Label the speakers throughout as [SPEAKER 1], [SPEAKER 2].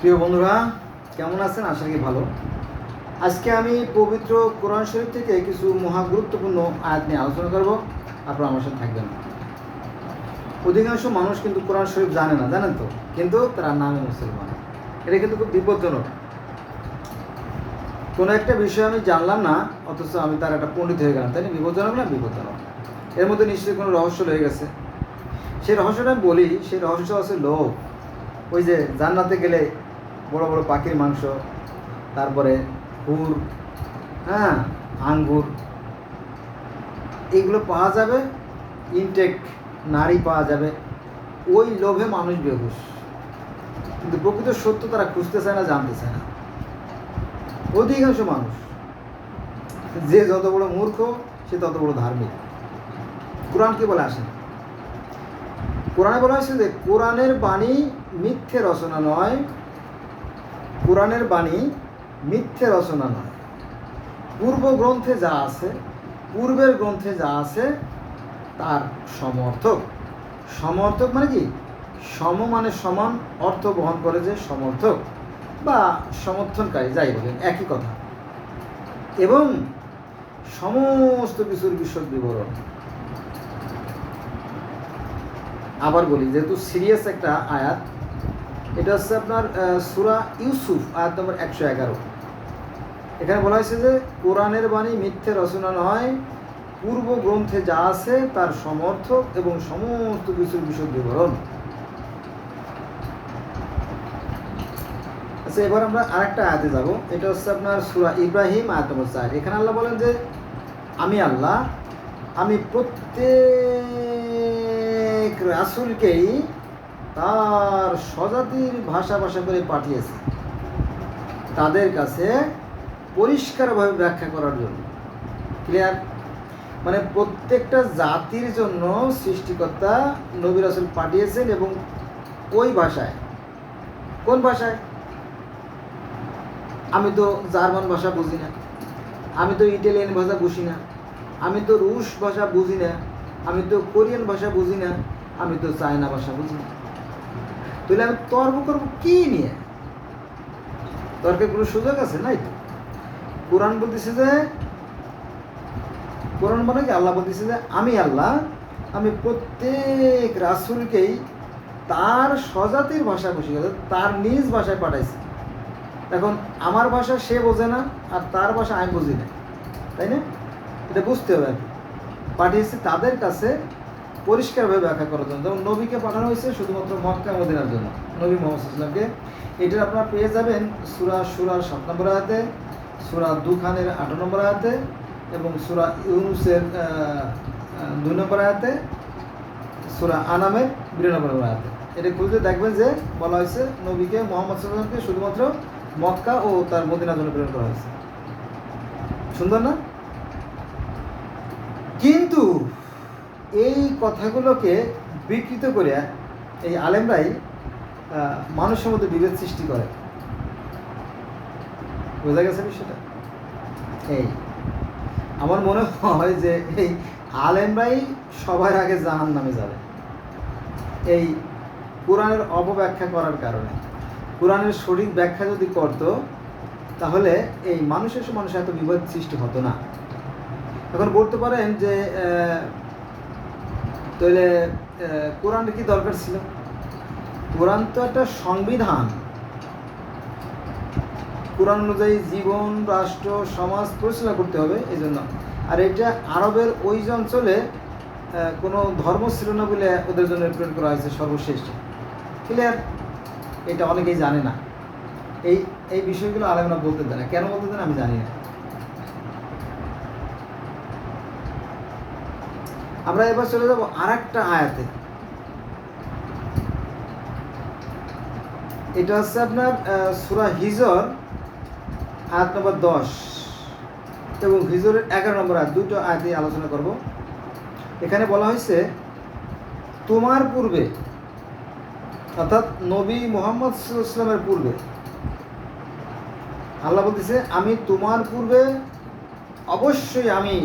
[SPEAKER 1] প্রিয় বন্ধুরা, কেমন আছেন? আশা করি ভালো। আজকে আমি পবিত্র কোরআন শরীফ থেকে কিছু মহা গুরুত্বপূর্ণ আয়াত নিয়ে আলোচনা করব। আপনারা আমার সাথে থাকবেন। অধিকাংশ মানুষ কিন্তু কোরআন শরীফ জানে না, জানেন তো, কিন্তু তারা নামে মুসলমান। এটা কিন্তু খুব বিপজ্জনক। কোনো একটা বিষয় আমি জানলাম না, অথচ আমি তার একটা পণ্ডিত হয়ে গেলাম, তাই না? বিপজ্জনক না? বিপজ্জনক। এর মধ্যে নিশ্চয়ই কোনো রহস্য রয়ে গেছে। সেই রহস্যটা আমি বলি। সেই রহস্য আছে লোভ। ওই যে জান্নাতে গেলে বড় বড় পাখির মাংস, তারপরে হুর, হ্যাঁ, আঙ্গুর, এগুলো পাওয়া যাবে, ইনটেক নারী পাওয়া যাবে। ওই লোভে মানুষ বেহুশ। কিন্তু প্রকৃত সত্য তারা খুঁজতে চায় না, জানতে চায় না অধিকাংশ মানুষ। যে যত বড় মূর্খ, সে তত বড় ধার্মিক। কোরআন কি বলে আসেন? কোরআনে বলা হয়েছে যে কোরআনের বাণী মিথ্যে রচনা নয়। কোরআনের বাণী মিথ্যে রচনা নয়। পূর্ব গ্রন্থে যা আছে, পূর্বের গ্রন্থে যা আছে তার সমর্থক। সমর্থক মানে কি? সম মানে সমান, অর্থ বহন করে যে সমর্থক বা সমর্থনকারী, যাই বলেন একই কথা। এবং সমস্ত কিছুর বিশদ বিবরণ। আবার বলি, যেহেতু সিরিয়াস একটা আয়াত, এটা হচ্ছে আপনার সূরা ইউসুফ আয়াত নম্বর 111। এখানে বলা হয়েছে যে কোরআনের বাণী মিথ্যে রচনা নয়, পূর্ব গ্রন্থে যা আছে তার সমর্থক এবং সমস্ত কিছুর বিশদ বিবরণ। আচ্ছা, এবার আমরা আরেকটা আয়াতে যাব। এটা হচ্ছে আপনার সূরা ইব্রাহিম আয়াত নম্বর 4। এখানে আল্লাহ বলেন যে আমি আল্লাহ, আমি প্রত্যেক রাসূলকেই তার স্বজাতির ভাষা করে পাঠিয়েছি, তাদের কাছে পরিষ্কারভাবে ব্যাখ্যা করার জন্য। ক্লিয়ার? মানে প্রত্যেকটা জাতির জন্য সৃষ্টিকর্তা নবী রাসূল পাঠিয়েছেন, এবং ওই ভাষায়। কোন ভাষায়? আমি তো জার্মান ভাষা বুঝি না, আমি তো ইটালিয়ান ভাষা বুঝি না, আমি তো রুশ ভাষা বুঝি না, আমি তো কোরিয়ান ভাষা বুঝি না, আমি তো চায়না ভাষা বুঝি না। তাহলে আমি তর্ক করবো কি নিয়ে? তর্কের কোনো সুযোগ আছে? নাই তো। কোরআন বলতেছে যে, কোরআন মানে কি? আল্লাহ বলতেছে যে আমি আল্লাহ, আমি প্রত্যেক রাসূলকেই তার স্বজাতির ভাষা বুঝিয়ে, তার নিজ ভাষায় পাঠাইছি। এখন আমার ভাষা সে বোঝে না, আর তার ভাষা আমি বুঝি না, তাই না? এটা বুঝতে হবে। পাঠিয়েছি তাদের কাছে পরিষ্কারভাবে ব্যাখ্যা করার জন্য। যেমন নবীকে পাঠানো হয়েছে শুধুমাত্র মক্কা মদিনার জন্য, নবী মুহাম্মদ সাল্লাল্লাহু আলাইহি ওয়াসাল্লামকে। এটা আপনারা পেয়ে যাবেন সূরা শুরার 7 নম্বর আয়াতে, সূরা দুখানের 8 নম্বর আয়াতে, এবং সূরা ইউনূসের 2 নম্বর আয়াতে, সূরা আনামের 92 নম্বর আয়াতে। এটা খুঁজে দেখবেন যে বলা হয়েছে নবীকে মুহাম্মদ সাল্লাল্লাহু আলাইহি ওয়াসাল্লামকে শুধুমাত্র মক্কা ও তার মদিনার জন্য প্রেরণ করা হয়েছে। সুন্দর না? কিন্তু এই কথাগুলোকে বিকৃত করে এই আলেমরাই মানুষের মধ্যে বিভেদ সৃষ্টি করে। বোঝা গেছে বিষয়টা? এই আমার মনে হয় যে এই আলেমরাই সবার আগে জাহান্নামে যাবে, এই কোরআনের অপব্যাখ্যা করার কারণে। কোরআনের সঠিক ব্যাখ্যা যদি করত, তাহলে এই মানুষের এত বিভেদ সৃষ্টি হতো না। এখন বলতে পারেন যে তাহলে কোরআনের কি দরকার ছিল? কোরআন তো একটা সংবিধান। কোরআন অনুযায়ী জীবন, রাষ্ট্র, সমাজ পরিচালনা করতে হবে, এই জন্য। আর এটা আরবের ওই অঞ্চলে কোনো ধর্ম ছিল না বলে ওদের জন্য প্রেরণ করা হয়েছে সর্বশেষ। ক্লিয়ার? এটা অনেকেই জানে না। এই বিষয়গুলো আলেমরা বলতে দেয় না। কেন বলতে দেয় না আমি জানি না। আমরা এবার চলে যাব আরেকটা আয়াতে। এটা হচ্ছে আপনার সূরা হিজর আয়াত নম্বর 10 এবং হিজরের 11 নম্বর আয়াত, দুটো আয়াতে আলোচনা করব। এখানে বলা হয়েছে তোমার পূর্বে, অর্থাৎ নবী মুহাম্মদ সাল্লাল্লাহু আলাইহি ওয়াসাল্লামের পূর্বে, আল্লাহ বলতেছে আমি তোমার পূর্বে, অবশ্যই আমি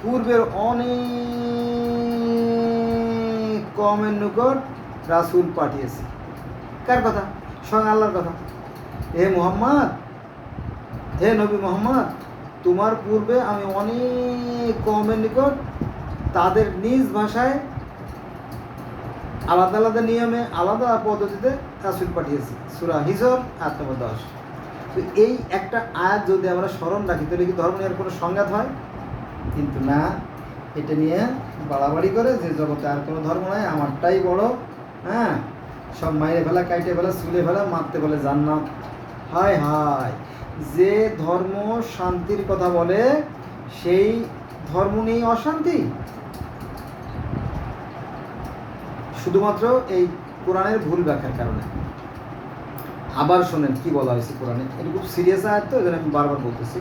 [SPEAKER 1] পূর্বের অনেক কমের নিকট রাসূল পাঠিয়েছি। কার কথা? স্বয়ং আল্লাহর কথা। হে মুহাম্মদ, হে নবী মুহাম্মদ, তোমার পূর্বে আমি অনেক কওমের নিকট তাদের নিজ ভাষায় আলাদা আলাদা নিয়মে আলাদা পদ্ধতিতে রাসূল পাঠিয়েছি। সূরা হিজর আয়াত নম্বর 10। তো এই একটা আয়াত যদি আমরা স্মরণ রাখি তাহলে কি ধর্ম নিয়ে কোনো সংঘাত হয়? কিন্তু না, এটা নিয়ে বাড়াবাড়ি করে যে জগতে আর কোনো ধর্ম নাই, আমারটাই বড়, হ্যাঁ, সব মাইরে ফেলা, কাইটে ফেলা, চুলে ফেলা, মারতে বলে জান্নাত। হায় হায়, যে ধর্ম শান্তির কথা বলে সেই ধর্ম নিয়ে অশান্তি। শুধুমাত্র এই কোরআনের ভুল ব্যাখ্যার কারণে। আবার শোনেন কি বলা হয়েছে কোরআনে, এটা খুব সিরিয়াস আয়াত, তো এখানে আমি বারবার বলতেছি।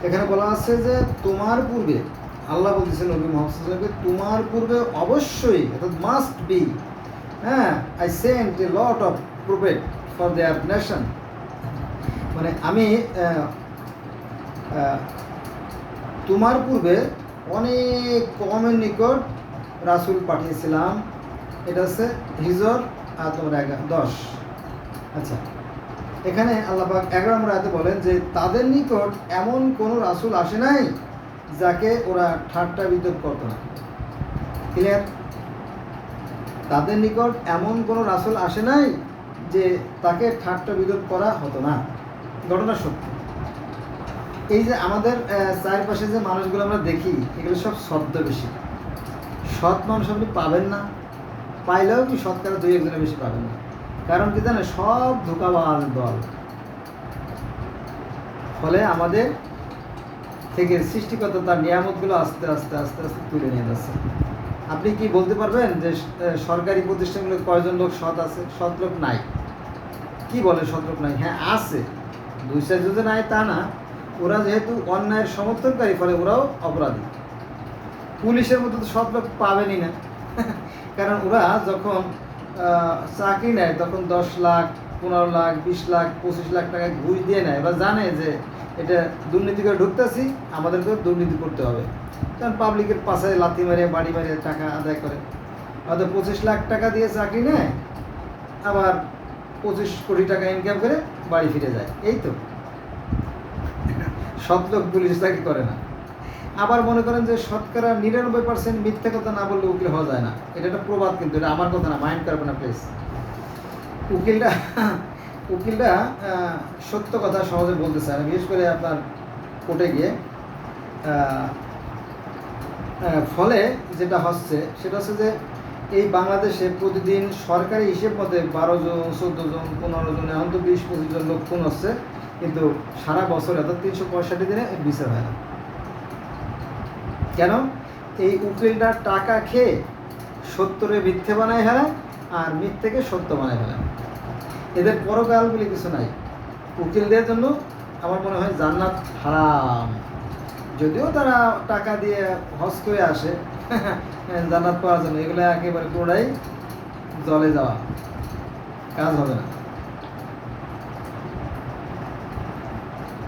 [SPEAKER 1] এখানে বলা আছে যে তোমার পূর্বে, আল্লাহ বলতেছেন নবী মুহাম্মদ সাল্লাল্লাহু আলাইহি ওয়াসাল্লামকে, তোমার পূর্বে অবশ্যই, অর্থাৎ মাস্ট বি, হ্যাঁ, I sent a lot of prophet for their nation, মানে আমি তোমার পূর্বে অনেক কওমের নিকট রাসূল পাঠিয়েছিলাম। এটা হচ্ছে হিজর আয়াত নম্বর 10। আচ্ছা, এখানে আল্লাহ পাক 11 নম্বর আয়াতে বলেন যে তাদের নিকট এমন কোনো রাসূল আসে নাই যাকে ওরা ঠাট্টা বিদ্রূপ করতো না। ক্লিয়ার? তাদের নিকট এমন কোনো রাসূল আসে নাই যে তাকে ঠাট্টা বিদ্রূপ করা হতো না। ঘটনা সত্য। এই যে আমাদের চারপাশে যে মানুষগুলো আমরা দেখি, এগুলো সব ছদ্মবেশী। সৎ মানুষ আপনি পাবেন না, পাইলেও কি শতকরা 2-1 বেশি পাবেন না। কারণ কি জানে, সব ধোঁকাবাজ দল। ফলে আমাদের থেকে সৃষ্টিকর্তা তার নিয়ামতগুলো আস্তে আস্তে আস্তে আস্তে তুলে নিয়ে যাচ্ছে। আপনি কি বলতে পারবেন যে সরকারি প্রতিষ্ঠানগুলো কয়জন লোক সৎ আছে? সৎ লোক নাই। কি বলে সৎ লোক নাই? হ্যাঁ আছে, 2-4 জন নাই তা না। ওরা যেহেতু অন্যায়ের সমর্থনকারী, ফলে ওরাও অপরাধী। পুলিশের মতো তো সৎ লোক পাবেনই না। কারণ ওরা যখন চাকরি নেয় তখন 10 লাখ, 15 লাখ, 20 লাখ, 25 লাখ টাকা ঘুষ দিয়ে নেয়। ওরা জানে যে এটা দুর্নীতি করে ঢুকতেছি, আমাদেরকেও দুর্নীতি করতে হবে। কারণ পাবলিকের পাশে লাথি মেরে, বাড়ি মেরে টাকা আদায় করে। হয়তো 25 লাখ টাকা দিয়ে চাকরি নেয়, আবার 25 কোটি টাকা ইনকাম করে বাড়ি ফিরে যায়। এই তো সৎ লোক পুলিশ চাকরি করে না। আবার মনে করেন যে 99% মিথ্যা কথা না বললে উকিল হওয়া যায় না। এটা একটা প্রবাদ, কিন্তু এটা আমার কথা না, মাইন্ড করবে না প্লিজ। উকিলরা সত্য কথা সহজে বলতে চায় না, বিশেষ করে আপনার কোর্টে গিয়ে। ফলে যেটা হচ্ছে সেটা হচ্ছে যে এই বাংলাদেশে প্রতিদিন সরকারি হিসেব মতে 12 জন, 14 জন, 15 জন, এখন তো 20-25 জন লোক খুন হচ্ছে, কিন্তু সারা বছর অর্থাৎ 365 দিনে বিচার হয় না। কেন? এই উকিলরা টাকা খেয়ে সত্যরে মিথ্যে বানায় ফেলে, আর মিথ্যেকে সত্য বানায় ফেলে। এদের পরকাল বলে কিছু নাই। উকিলদের জন্য আমার মনে হয় জান্নাত হারাম। যদিও তারা টাকা দিয়ে হজ করে আসে জান্নাত পাওয়ার জন্য, এগুলো একেবারে পুরোটাই জলে যাওয়া, কাজ হবে না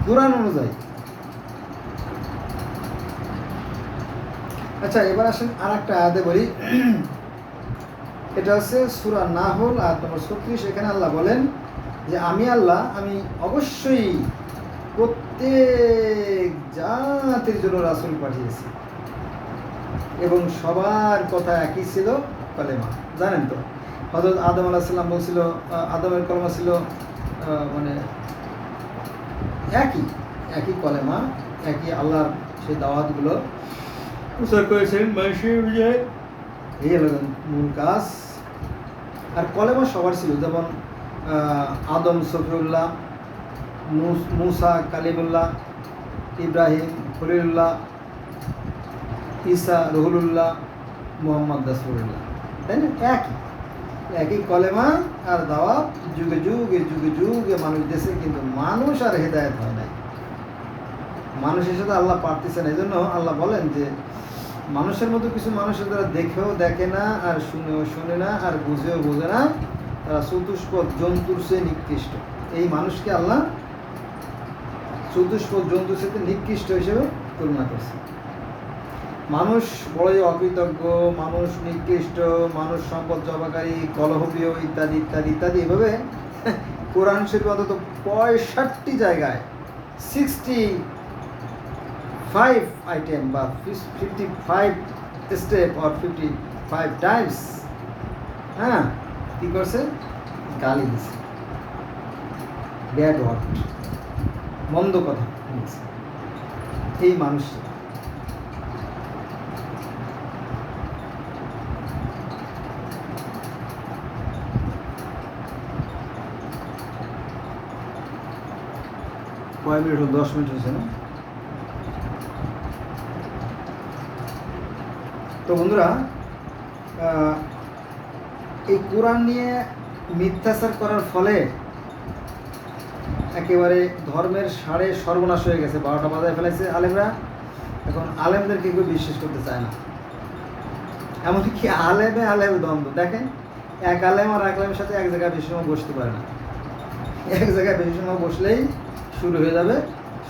[SPEAKER 1] কুরআন অনুযায়ী। আচ্ছা, এবার আসেন আর একটা আয়াতে বলি। এটা হচ্ছে সূরা নাহল আয়াত নম্বর 36। এখানে আল্লাহ বলেন যে আমি আল্লাহ, আমি অবশ্যই প্রত্যেক জাতির জন্য রাসূল পাঠিয়েছি এবং সবার কথা একই ছিল, কলেমা। জানেন তো, হযরত আদম আলাইহিস সালাম বলছিল, আদমের কলেমা ছিল মানে একই কলেমা, একই আল্লাহর সেই দাওয়াতগুলো প্রচার করেছেন মানুষের অনুযায়ী। এই হলো মূল কাজ। আর কলেমা সবার ছিল, যেমন আদম সফিউল্লাহ, মুসা কালিমুল্লাহ, ইব্রাহিম খলিলুল্লাহ, ঈসা রুহুল্লাহ, মুহাম্মদ রাসূলুল্লাহ। তাই না? একই কলেমা আর দাওয়াত যুগে যুগে যুগে যুগে মানুষ দেশে, কিন্তু মানুষ আর হেদায়েত হয় নাই। মানুষের সাথে আল্লাহ পারতেছে না। এই জন্য আল্লাহ বলেন যে মানুষের মতো কিছু মানুষের দ্বারা দেখেও দেখে না, আর শুনেও শোনে না, আর বুঝেও বোঝে না, তারা চতুষ্পদ জন্তুর চেয়ে নিকৃষ্ট। এই মানুষকে আল্লাহ চতুষ্পদ জন্তুর সাথে নিকৃষ্ট হিসেবে তুলনা করছে। মানুষ বড়ই অকৃতজ্ঞ, মানুষ নিকৃষ্ট, মানুষ সম্পদ জবাকারী, কলহপ্রিয়, ইত্যাদি ইত্যাদি ইত্যাদি, এভাবে কোরআন শরীফ অন্তত 65 জায়গায় 65 আইটেম বা 55 স্টেপ অর 55 টাইমস হ্যাঁ কী করছে, গালি দিছে, ব্যাড ওয়ার্ড, মন্দ কথা বলছে এই মানুষ। কয় মিনিট হল? 10 মিনিট হয়েছে না? তো বন্ধুরা, এই কোরআন নিয়ে মিথ্যাচার করার ফলে একেবারে ধর্মের সাড়ে সর্বনাশ হয়ে গেছে। 12টা বাজায় ফেলেছে আলেমরা। এখন আলেমদেরকে কেউ বিশ্বাস করতে চায় না, এমনকি আলেমে দ্বন্দ্ব। দেখেন, এক আলেম আর এক আলেমের সাথে এক জায়গায় বেশি সময় বসতে পারে না, এক জায়গায় বেশি সময় বসলেই শুরু হয়ে যাবে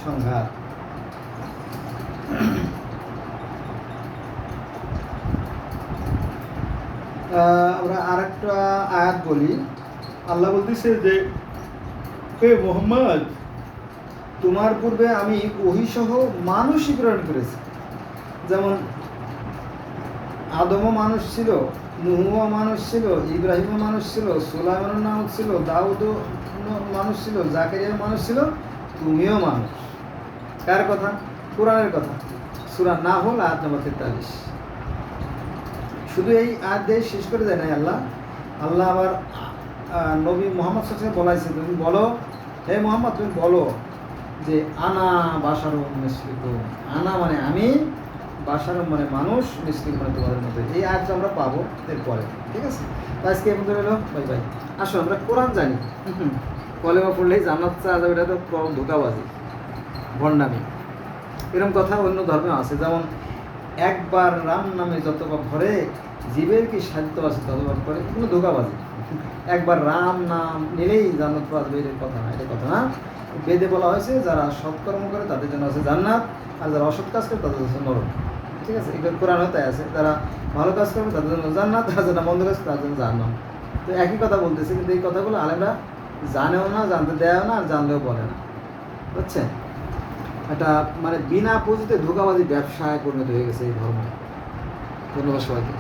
[SPEAKER 1] সংঘাত। আমরা আর একটা আয়াত বলি। আল্লাহ বলতেছে যে হে মুহাম্মদ, তোমার পূর্বে আমি ওহীসহ মানুষই প্রেরণ করেছি। যেমন আদমও মানুষ ছিল, নূহও মানুষ ছিল, ইব্রাহিমও মানুষ ছিল, সুলাইমানও মানুষ ছিল, দাউদও মানুষ ছিল, জাকারিয়াও মানুষ ছিল, তুমিও মানুষ। কার কথা? কোরআনের কথা। সূরা নাহল আয়াত নম্বর 43। শুধু এই আয়াত দিয়ে শেষ করে দেয় নাই আল্লাহ আবার নবী মুহাম্মদ সাল্লাল্লাহু আলাইহি ওয়াসাল্লাম বলাইছে, তুমি বলো হে মুহাম্মদ, তুমি বলো যে আনা বাশারুম মিসলুকুম। আনা মানে আমি, বাশারুম মানে মানুষ, মিসলুকুম মানে তোমাদের মধ্যে। এই আয়াতটা আমরা পাবো এরপরে, ঠিক আছে? তো আজকে এই পর্যন্ত হলো, বাই বাই। আসো আমরা কোরআন জানি, কলেমা পড়লেই জান্নাত চাওয়া যাবে, এটা তো ধোঁকাবাজি, ভণ্ডামি। এরকম কথা অন্য ধর্মে আছে। যেমন একবার রাম নামে যতবার ধরে, জীবের কি সাধ্য আছে ততবার করে, কোনো ধোঁকাবাজি। একবার রাম নাম নিলেই জান্নাত পাওয়া যাবে, এর কথা না, এটা কথা না। বেদে বলা হয়েছে যারা সৎকর্ম করে তাদের জন্য আছে জান্নাত, আর যারা অসৎ কাজ করে তাদের জন্য নরক, ঠিক আছে? এগুলো কোরআনে তাই আছে। যারা ভালো কাজ করবে তাদের জন্য জান্নাত, আর যারা মন্দ কাজ করে তাদের জন্য জাহান্নাম। তো একই কথা বলতেছে, কিন্তু এই কথাগুলো আলেমরা জানেও না, জানতে দেয়ও না, আর জানলেও বলে না, বুঝছেন? এটা মানে বিনা পুঁজিতে ধোঁকাবাজি ব্যবসায় পরিণত হয়ে গেছে এই ধর্ম। ধন্যবাদ সবাইকে।